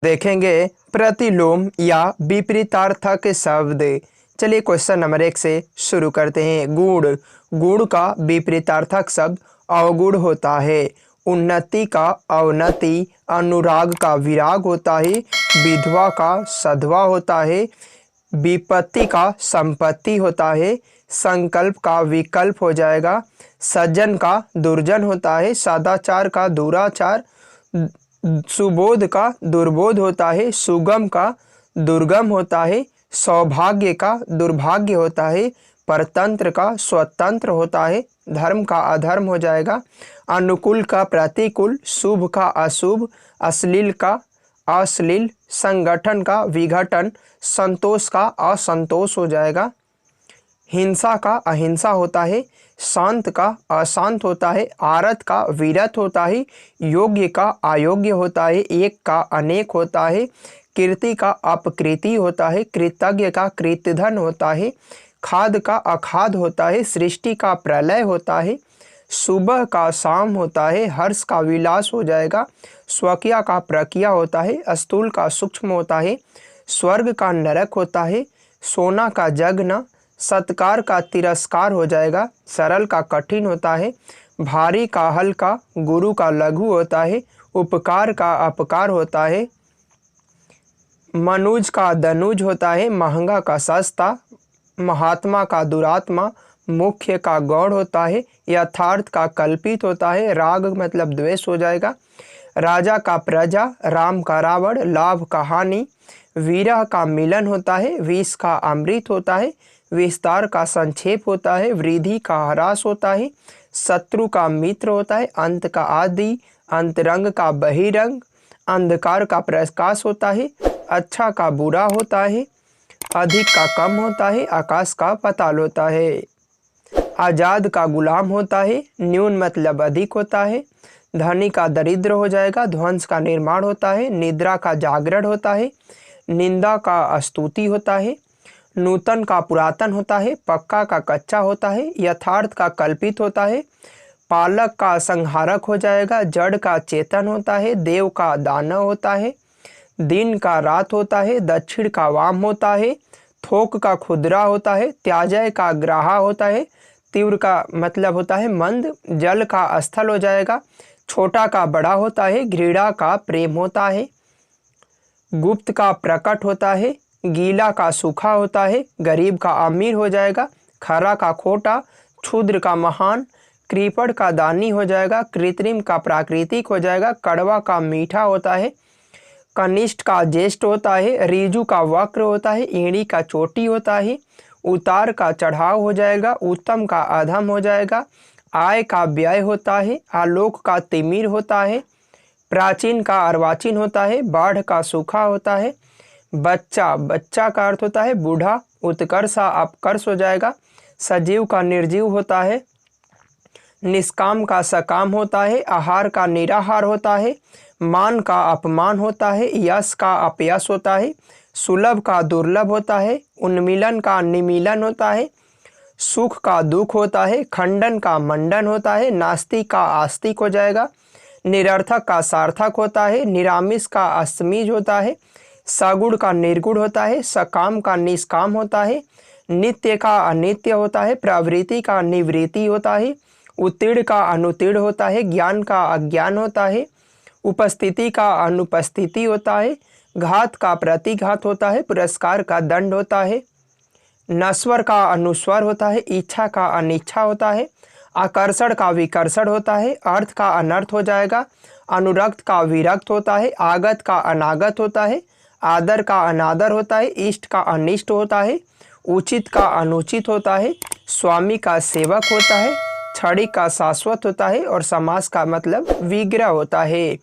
देखेंगे प्रतिलोम या विपरीतार्थक शब्द। चलिए क्वेश्चन नंबर 1 से शुरू करते हैं। गुण, गुण का विपरीतार्थक शब्द अवगुण होता है। उन्नति का अवनति, अनुराग का विराग होता है, विधवा का सधवा होता है, विपत्ति का संपत्ति होता है, संकल्प का विकल्प हो जाएगा, सज्जन का दुर्जन होता है, सदाचार का दुराचार, सुबोध का दुर्बोध होता है, सुगम का दुर्गम होता है, सौभाग्य का दुर्भाग्य होता है, परतंत्र का स्वतंत्र होता है, धर्म का अधर्म हो जाएगा, अनुकूल का प्रतिकूल, शुभ का अशुभ, अश्लील का अश्लील, संगठन का विघटन, संतोष का असंतोष हो जाएगा, हिंसा का अहिंसा होता है, शांत का अशांत होता है, आरत का विरत होता है, योग्य का अयोग्य होता है, एक का अनेक होता है, कीर्ति का अपकृति होता है, कृतज्ञ का कृतधन होता है, खाद का अखाद होता है, सृष्टि का प्रलय होता है, सुबह का शाम होता है, हर्ष का विलास हो जाएगा, स्वकीय का प्रकिया होता है, स्थूल का सूक्ष्म होता है, स्वर्ग का नरक होता है, सोना का जगना, सत्कार का तिरस्कार हो जाएगा, सरल का कठिन होता है, भारी का हल्का, गुरु का लघु होता है, उपकार का अपकार होता है, मनुज का दनुज होता है, महंगा का सस्ता, महात्मा का दुरात्मा, मुख्य का गौड़ होता है, यथार्थ का कल्पित होता है, राग मतलब द्वेष हो जाएगा, राजा का प्रजा, राम का रावण, लाभ का हानि, विरह का मिलन होता है, विष का अमृत होता है, विस्तार का संक्षेप होता है, वृद्धि का ह्रास होता है, शत्रु का मित्र होता है, अंत का आदि, अंतरंग का बहिरंग, अंधकार का प्रकाश होता है, अच्छा का बुरा होता है, अधिक का कम होता है, आकाश का पाताल होता है, आजाद का गुलाम होता है, न्यून मतलब अधिक होता है, धनी का दरिद्र हो जाएगा, ध्वंस का निर्माण होता है, निद्रा का जागरण होता है, निंदा का स्तुति होता है, नूतन का पुरातन होता है, पक्का का कच्चा होता है, यथार्थ का कल्पित होता है, पालक का संहारक हो जाएगा, जड़ का चेतन होता है, देव का दानव होता है, दिन का रात होता है, दक्षिण का वाम होता है, थोक का खुदरा होता है, त्याजय का ग्राहा होता है, तीव्र का मतलब होता है मंद, जल का स्थल हो जाएगा, छोटा का बड़ा होता है, घृणा का प्रेम होता है, गुप्त का प्रकट होता है, गीला का सूखा होता है, गरीब का अमीर हो जाएगा, खरा का खोटा, क्षुद्र का महान, कृपण का दानी हो जाएगा, कृत्रिम का प्राकृतिक हो जाएगा, कड़वा का मीठा होता है, कनिष्ठ का ज्येष्ठ होता है, रीजु का वक्र होता है, ईड़ी का चोटी होता है, उतार का चढ़ाव हो जाएगा, उत्तम का अधम हो जाएगा, आय का व्यय होता है, आलोक का तिमिर होता है, प्राचीन का अर्वाचीन होता है, बाढ़ का सूखा होता है, बच्चा बच्चा का अर्थ होता है बूढ़ा, उत्कर्ष अपकर्ष हो जाएगा, सजीव का निर्जीव होता है, निष्काम का सकाम होता है, आहार का निराहार होता है, मान का अपमान होता है, यश का अपयश होता है, सुलभ का दुर्लभ होता है, उन्मिलन का निमीलन होता है, सुख का दुख होता है, खंडन का मंडन होता है, नास्तिक का आस्तिक हो जाएगा, निरर्थक का सार्थक होता है, निरामिष का अस्मिज होता है, सगुण का निर्गुण होता है, सकाम का निष्काम होता है, नित्य का अनित्य होता है, प्रवृत्ति का निवृत्ति होता है, उत्तीर्ण का अनुत्तीर्ण होता है, ज्ञान का अज्ञान होता है, उपस्थिति का अनुपस्थिति होता है, घात का प्रतिघात होता है, पुरस्कार का दंड होता है, नश्वर का अनुस्वर होता है, इच्छा का अनिच्छा होता है, आकर्षण का विकर्षण होता है, अर्थ का अनर्थ हो जाएगा, अनुरक्त का विरक्त होता है, आगत का अनागत होता है, आदर का अनादर होता है, इष्ट का अनिष्ट होता है, उचित का अनुचित होता है, स्वामी का सेवक होता है, क्षणिक का शाश्वत होता है और समास का मतलब विग्रह होता है।